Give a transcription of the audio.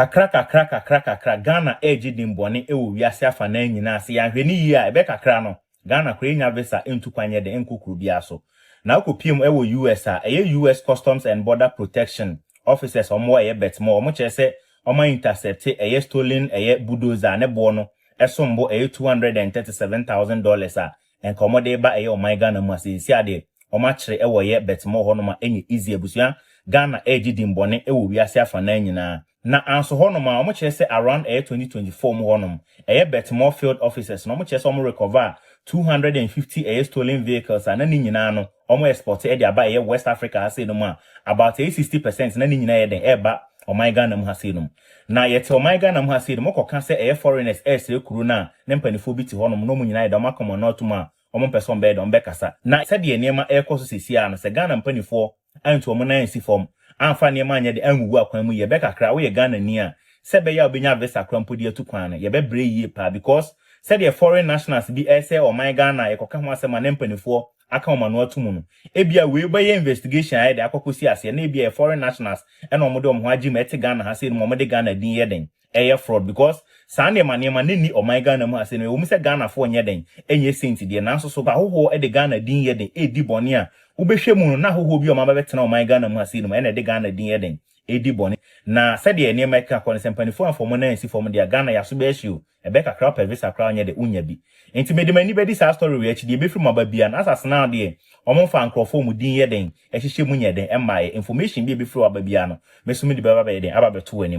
kakra Ghana eji dimbone ewo wiase afa na nyina ase ya hwe ni yi a ebe kakra no Ghana kra nya visa entukwanye de enkukuru bia so na akopiem ewo US a US Customs and Border Protection officers omo betmo omo chese omo intercept stolen bulldozer ne bo no esombo $237,000 a enkomode ba oman Ghana mu ase si ade omo kire ewo betmo ho no ma enye easy abusua Ghana eji dimbone ewo wiase afa na nyina na anso honom a omo chese around 2024 mu honom betmo field officers no omo chese omo recover 250 stolen vehicles and ni nyina no omo export e dia ba West Africa ase no ma about 60% na ni nyina ye den eba oman Ghana mu ase no na yete oman Ghana mu ase no mokoka se foreigners se kuru na ne mpanifo bi ti honom no mu nyina ye da makomo no tuma omo person be don be kasa na se de niema ekoso sisia no se Ghana mpanifo antu omo na nsi form amfa niema anya de anwuwu akwan mu ye be kakra wo ye Ghana ni a se be ya obenya visa krampo de atukwan ye be bre yie pa because said the foreign nationals be say or my Ghana ekoka ho asema ne mpanifo aka oma no atumu no ebia we be investigation aye de akokosi ase na ebia foreign nationals ena omo de omo ho agi meti Ghana ha se no omo de Ghana din yeden fraud because sande manema ne ni o my Ghana mu ase no omo se Ghana fo nyeden enye senti de nanso so ba hoho de Ghana din yeden edi bone a wo behwe mu no na hoho bi o ma betena o my Ghana mu ase no ena de Ghana din yeden edi bone na said the niema eka ko ne sempanifo anfomo na ensi form de Ghana yaso be issue ebe kakra visa kra nya de unya bi enti medimani be dis story we achi de be free mababia na asasana de omomfa ankrofo mu din yeden ehihye mu nya den emma information bi be free mababia no mesumi de be ba be den aba beto anim